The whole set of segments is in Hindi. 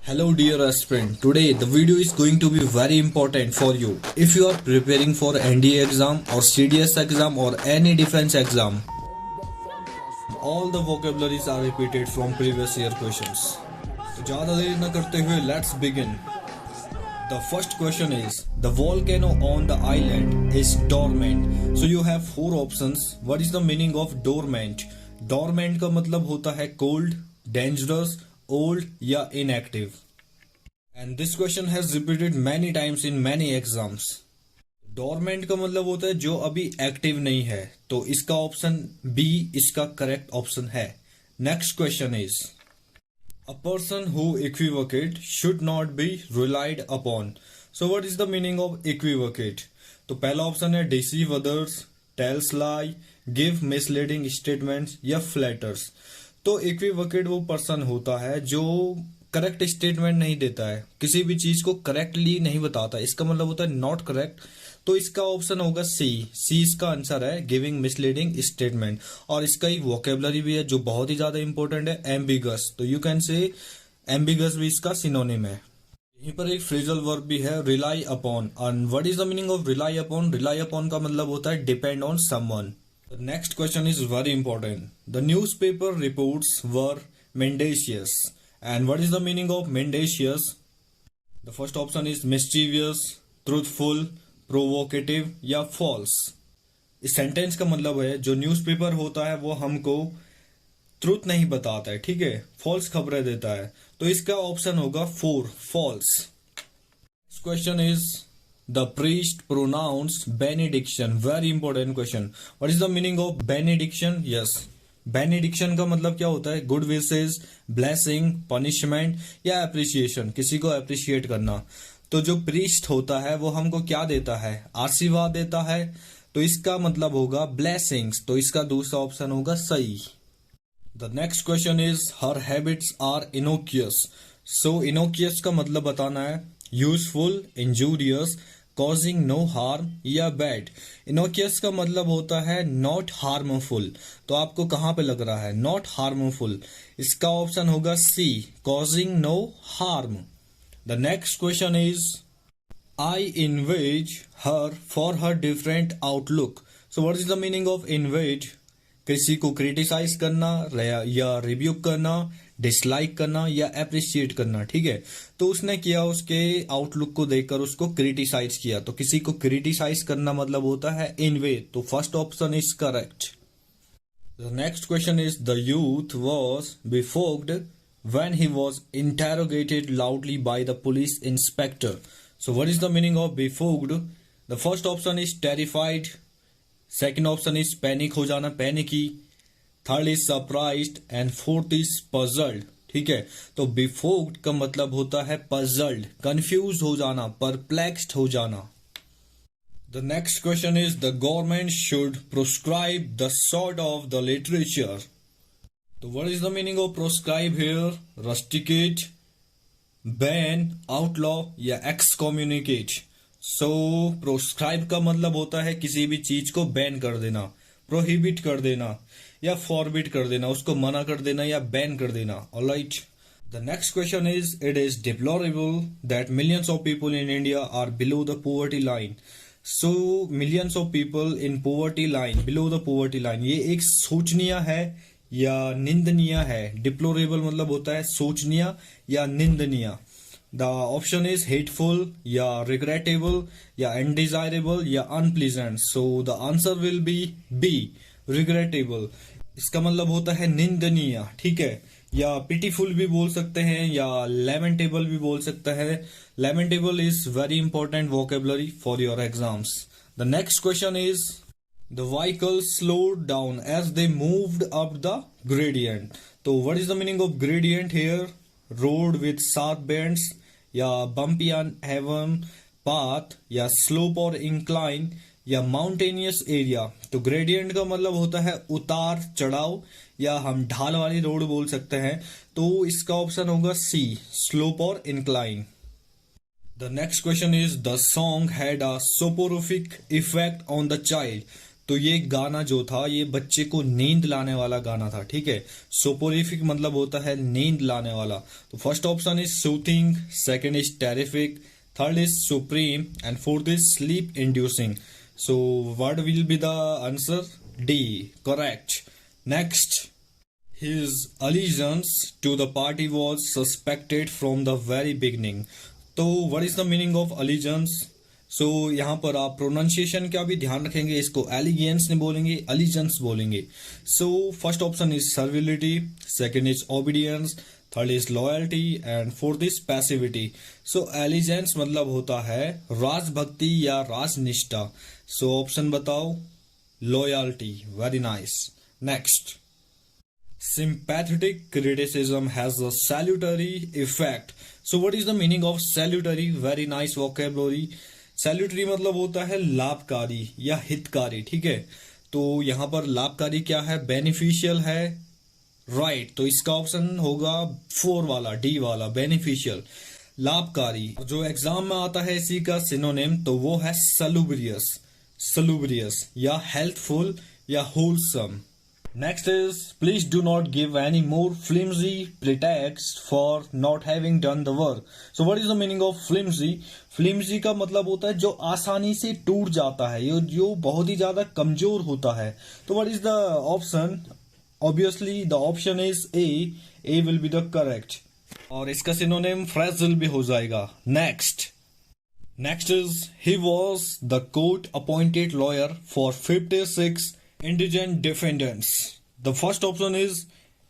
Hello dear aspirant, today the video is going to be very important for you. If you are preparing for NDA exam or CDS exam or any defense exam, all the vocabularies are repeated from previous year questions. तो ज़्यादा देर न करते हुए let's begin. The first question is, the volcano on the island is dormant. So you have four options. What is the meaning of dormant? Dormant का मतलब होता है cold, dangerous, old या inactive. And this question has repeated many times in many exams. Dormant का मतलब होता है जो अभी एक्टिव नहीं है, तो इसका ऑप्शन बी इसका करेक्ट ऑप्शन है. Next question is, a person who equivocate should not be relied upon. So what is the meaning of equivocate? तो पहला ऑप्शन है deceive others, tells lie, give misleading statements या फ्लैटर्स. तो इक्विवोकेट वो पर्सन होता है जो करेक्ट स्टेटमेंट नहीं देता है, किसी भी चीज को करेक्टली नहीं बताता, इसका मतलब होता है नॉट करेक्ट. तो इसका ऑप्शन होगा सी. सी इसका आंसर है, गिविंग मिसलीडिंग स्टेटमेंट. और इसका एक वोकेबलरी भी है जो बहुत ही ज्यादा इंपॉर्टेंट है, एम्बिगस. तो यू कैन से एम्बिगस भी इसका सिनोनिम है. यहीं पर एक फ्रेजल वर्ब भी है, rely upon. And what is the meaning of rely upon? Rely upon का मतलब होता है depend on someone. The next question is very important. The newspaper reports were mendacious. And what is the meaning of mendacious? The first option is mischievous, truthful, provocative या false. इस सेंटेंस का मतलब है जो न्यूज़पेपर होता है वो हमको ट्रूथ नहीं बताता है, ठीक है, फॉल्स खबरें देता है. तो इसका ऑप्शन होगा 4, false. Next question is, the priest pronounced benediction. Very important question. What is the meaning of benediction? Yes. Benediction का मतलब क्या होता है? गुड विशेस, ब्लेसिंग, पनिशमेंट या अप्रिसिएशन, किसी को अप्रिशिएट करना. तो जो प्रीस्ट होता है वो हमको क्या देता है? आशीर्वाद देता है. तो इसका मतलब होगा ब्लेसिंग्स. तो इसका दूसरा ऑप्शन होगा सही. The next question is, her habits are innocuous. So innocuous का मतलब बताना है useful, injurious, causing no harm या बैड. इनोक्यूस का मतलब होता है नॉट हार्मफुल. तो आपको कहां पे लग रहा है? Not harmful. इसका ऑप्शन होगा C, causing no harm. The next question is, I inveigh her for her different outlook. So what is the meaning of inveigh? किसी को क्रिटिसाइज करना या रिव्यूक करना, डिसलाइक करना या अप्रिशिएट करना, ठीक है. तो उसने किया, उसके आउटलुक को देखकर उसको क्रिटिसाइज किया. तो किसी को क्रिटिसाइज करना मतलब होता है इनवे. तो first option is correct. The next question is, the youth was befogged when he was interrogated loudly by the police inspector. So what is the meaning of befogged? The first option is terrified. Second option is panic हो जाना, panicky. Third is surprised and fourth is puzzled, ठीक है. तो बिफोग्ड का मतलब होता है पजल्ड, कंफ्यूज हो जाना, परप्लेक्स्ड हो जाना. The next question is, the government should proscribe the sort of the literature. तो what is the meaning of proscribe here? Rusticate, ban, outlaw या एक्सकम्युनिकेट. सो प्रोस्क्राइब का मतलब होता है किसी भी चीज को बैन कर देना, प्रोहिबिट कर देना या फॉरबिट कर देना, उसको मना कर देना या बैन कर देना. Alright. The next question is, it is deplorable that millions of people in India are below the poverty line. So millions of people in poverty line, below the poverty line, ये एक सोचनीय है या निंदनीय है? डिप्लोरेबल मतलब होता है सोचनीय या निंदनीय. द ऑप्शन इज हेटफुल या रिग्रेटेबल या अनडिजायरेबल या unpleasant. So the answer will be B, regrettable. इसका मतलब होता है निंदनीय, ठीक है, या पिटीफुल भी बोल सकते हैं या लेमेंटेबल भी बोल सकते हैं. Lamentable is very important vocabulary for your exams. The next question is, the vehicle slowed down as they moved up the gradient. तो what is the meaning of gradient here? Road with sharp bends या बम्पी हेवन पाथ या स्लोप और इंक्लाइन या माउंटेनियस एरिया. तो ग्रेडियंट का मतलब होता है उतार चढ़ाव या हम ढाल वाली रोड बोल सकते हैं. तो इसका ऑप्शन होगा सी, स्लोप और incline. The next question is, the song had a soporific effect on the child. तो ये गाना जो था ये बच्चे को नींद लाने वाला गाना था, ठीक है। सोपोरिफिक मतलब होता है नींद लाने वाला। तो first option is soothing, second is terrific, third is supreme and fourth is sleep inducing. So what will be the answer? D, correct. Next, his allegiance to the party was suspected from the very beginning. तो what is the meaning of allegiance? सो यहाँ पर आप प्रोनाउंसिएशन का भी ध्यान रखेंगे, इसको एलिगेंस नहीं बोलेंगे, अलीजेंस बोलेंगे। So first option is servility, second is obedience, third is loyalty and fourth is passivity. So allegiance मतलब होता है राजभक्ति या राजनिष्ठा। सो ऑप्शन बताओ? Loyalty. Very nice. Next, sympathetic criticism has a salutary effect. So what is the meaning of salutary? Very nice vocabulary. Salutary मतलब होता है लाभकारी या हितकारी, ठीक है। तो यहाँ पर लाभकारी क्या है? बेनिफिशियल है, राइट। तो इसका ऑप्शन होगा 4 वाला, डी वाला, बेनिफिशियल, लाभकारी। जो एग्जाम में आता है इसी का सिनोनिम तो वो है सलुब्रियस, सलुब्रियस या हेल्थफुल या wholesome. Next is, please do not give any more flimsy pretext for not having done the work. So what is the meaning of flimsy? Flimsy का मतलब होता है जो आसानी से टूट जाता है, जो बहुत ही ज्यादा कमजोर होता है। तो what is the option? Obviously the option is A. A will be the correct. और इसका सिनोनिम fragile भी हो जाएगा। Next is, he was the court appointed lawyer for 56 indigent defendants. The first option is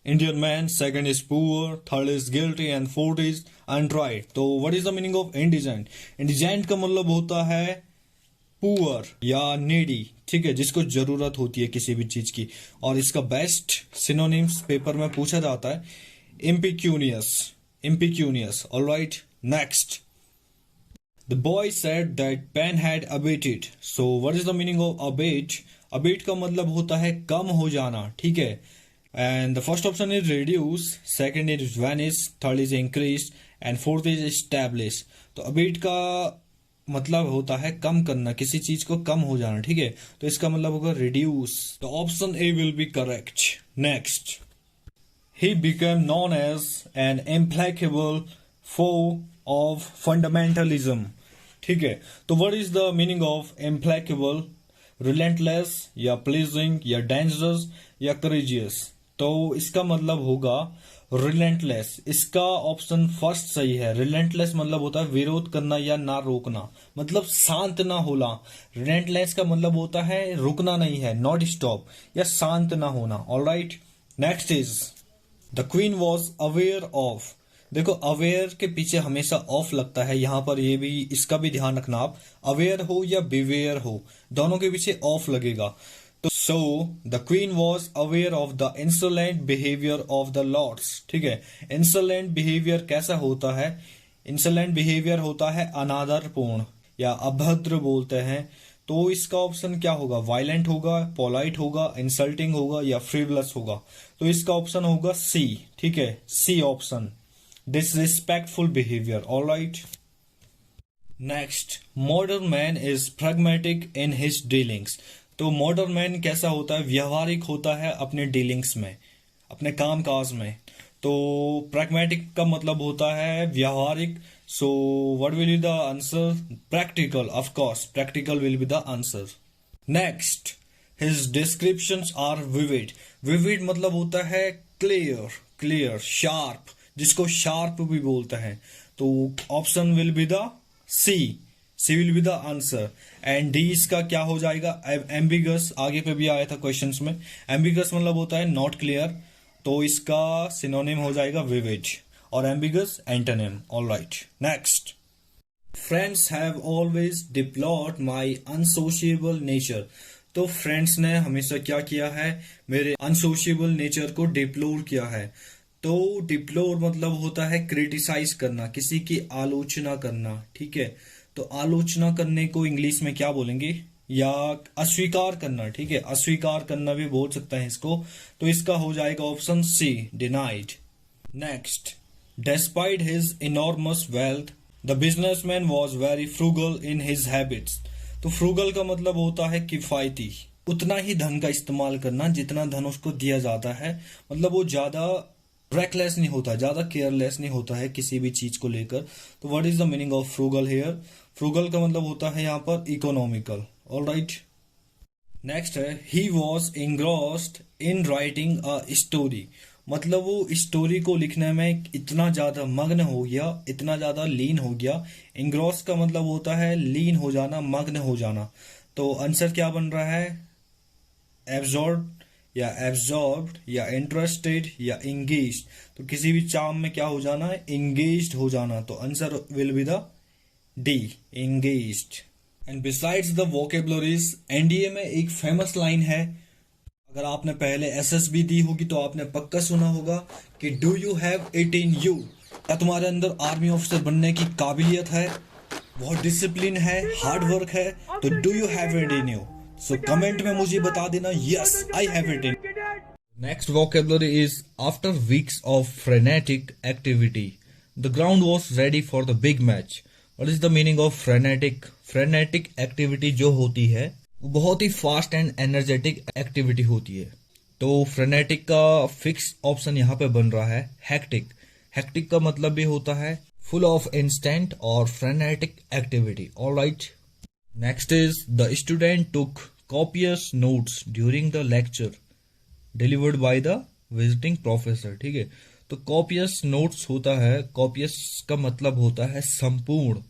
Indian man, second is poor, third is guilty and fourth is untried. तो what is the meaning of indigent? Indigent का मतलब होता है पुअर या needy, ठीक है, जिसको जरूरत होती है किसी भी चीज की। और इसका बेस्ट सिनोनिम्स पेपर में पूछा जाता है impecunious, impecunious. All right. Next, the boy said that pen had abated. So what is the meaning of abate? Abate का मतलब होता है कम हो जाना, ठीक है। And the first option is reduce, second is vanish, third is increase and fourth is establish. तो अबेट का मतलब होता है कम करना, किसी चीज को कम हो जाना, ठीक है। तो इसका मतलब होगा रिड्यूस। तो option A will be correct. Next, he became known as an implacable foe of fundamentalism, ठीक है। तो what is the meaning of implacable? Relentless या प्लीजिंग या डेंजरस या करेजियस। तो इसका मतलब होगा रिलेंटलेस। इसका ऑप्शन फर्स्ट सही है। रिलेंटलेस मतलब होता है विरोध करना या ना रोकना, मतलब शांत ना होना। रिलेंटलेस का मतलब होता है रुकना नहीं है, नॉट स्टॉप, या शांत ना होना। Alright. Next is, the queen was aware of. देखो अवेयर के पीछे हमेशा ऑफ लगता है, यहां पर ये भी, इसका भी ध्यान रखना। आप अवेयर हो या बिवेयर हो, दोनों के पीछे ऑफ लगेगा। तो so the queen was aware of the insolent behaviour of the lords, ठीक है। इंसोलेंट बिहेवियर कैसा होता है? इंसोलेंट बिहेवियर होता है अनादरपूर्ण या अभद्र बोलते हैं। तो इसका ऑप्शन क्या होगा? वायलेंट होगा, पोलाइट होगा, इंसल्टिंग होगा या फ्रिवलस होगा। तो इसका ऑप्शन होगा सी, ठीक है, C option, disrespectful behavior. All right. Next, modern man is pragmatic in his dealings. तो modern man कैसा होता है? व्यवहारिक होता है अपने डीलिंग्स में, अपने काम काज में। तो pragmatic का मतलब होता है व्यवहारिक। So what will be the answer? Practical, of course. Practical will be the answer. Next, his descriptions are vivid. Vivid मतलब होता है clear, clear, sharp, जिसको शार्प भी बोलते हैं। तो option will be the C, C will be the answer. And D इसका क्या हो जाएगा? एम्बिगस, आगे पे भी आया था क्वेश्चंस में। एम्बिगस मतलब होता है नॉट क्लियर, तो इसका सिनोनिम हो जाएगा विविड, और ambiguous antonym. Alright. Next, friends have always deplored my unsociable nature. तो फ्रेंड्स ने हमेशा क्या किया है? मेरे अनसोशिएबल नेचर को डिप्लोर किया है। तो डिप्लोर मतलब होता है क्रिटिसाइज करना, किसी की आलोचना करना, ठीक है। तो आलोचना करने को इंग्लिश में क्या बोलेंगे? या अस्वीकार करना, ठीक है, अस्वीकार करना भी बोल सकता है इसको। तो इसका हो जाएगा option C, denied. Next, despite his enormous wealth the businessman was very frugal in his habits. तो फ्रूगल का मतलब होता है किफायती, उतना ही धन का इस्तेमाल करना जितना धन उसको दिया जाता है। मतलब वो ज्यादा रेकलेस नहीं होता, ज्यादा केयरलेस नहीं होता है किसी भी चीज को लेकर। तो what is the meaning of frugal here? Frugal का मतलब होता है यहाँ पर इकोनॉमिकल। ऑलराइट, नेक्स्ट है he was engrossed in writing a story. मतलब वो स्टोरी को लिखने में इतना ज्यादा मग्न हो गया, इतना ज्यादा लीन हो गया। engross का मतलब होता है लीन हो जाना, मग्न हो जाना। तो आंसर क्या बन रहा है? एब्जॉर्ब या एब्जॉर्ब्ड या इंटरेस्टेड या इंगेज्ड। तो किसी भी काम में क्या हो जाना है? इंगेज्ड हो जाना। तो answer will be the D, engaged. And besides the vocabularies, NDA में एक फेमस लाइन है। अगर आपने पहले एसएसबी दी होगी तो आपने पक्का सुना होगा कि do you have it in you. क्या तुम्हारे अंदर आर्मी ऑफिसर बनने की काबिलियत है, बहुत डिसिप्लिन है, हार्ड वर्क है? तो do you have it in you? So comment में मुझे बता देना yes I have it in. Next vocabulary is after weeks of frenetic activity the ground was ready for the big match. What is the meaning of frenetic? frenetic activity जो होती है वो बहुत ही फास्ट एंड एनर्जेटिक एक्टिविटी होती है। तो frenetic का फिक्स ऑप्शन यहाँ पे बन रहा है hectic. hectic का मतलब भी होता है full of instant और frenetic activity. Alright. Next is the student took copious notes during the lecture delivered by the visiting professor. ठीक है, तो copious notes होता है, copious का मतलब होता है संपूर्ण,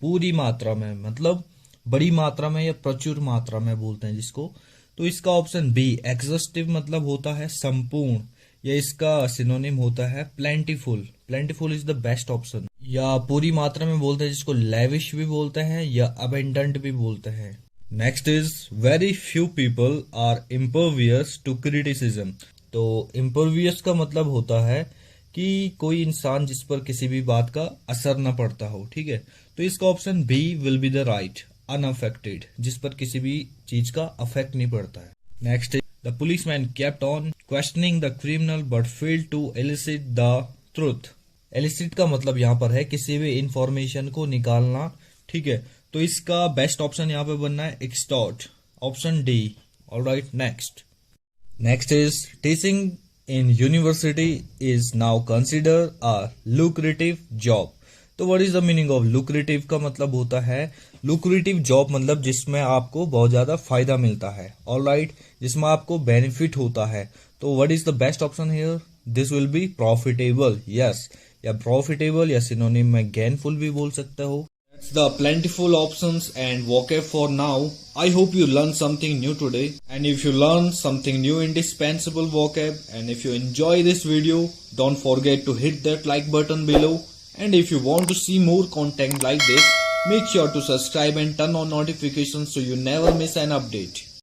पूरी मात्रा में, मतलब बड़ी मात्रा में या प्रचुर मात्रा में बोलते हैं जिसको। तो इसका ऑप्शन बी एग्जॉस्टिव मतलब होता है संपूर्ण, या इसका सिनोनिम होता है plentiful. Plentiful is the best option. या पूरी मात्रा में बोलते हैं जिसको लेविश भी बोलते हैं या अबेंडेंट भी बोलते हैं। Next is very few people are impervious to criticism. तो इम्पर्वियस का मतलब होता है कि कोई इंसान जिस पर किसी भी बात का असर न पड़ता हो। ठीक है, तो इसका option B will be the right, unaffected, जिस पर किसी भी चीज का अफेक्ट नहीं पड़ता है। Next is the policeman kept on questioning the criminal but failed to elicit the truth. Elicit का मतलब यहाँ पर है किसी भी इंफॉर्मेशन को निकालना। ठीक है, तो इसका बेस्ट ऑप्शन यहाँ पे बनना है extort, option D. Alright, next is teaching in university is now consider a lucrative job. तो what is the meaning of lucrative? का मतलब होता है लुक्रेटिव जॉब मतलब जिसमें आपको बहुत ज्यादा फायदा मिलता है। ऑलराइट, जिसमें आपको बेनिफिट होता है। तो what is the best option here? This will be profitable. Yes, या प्रॉफिटेबल या सिनोनिम में गेनफुल भी बोल सकते हो। That's the plentiful options and vocab for now. I hope you learned something new today. And if you learned something new indispensable vocab, and if you enjoy this video, don't forget to hit that like button below. And if you want to see more content like this, make sure to subscribe and turn on notifications so you never miss an update.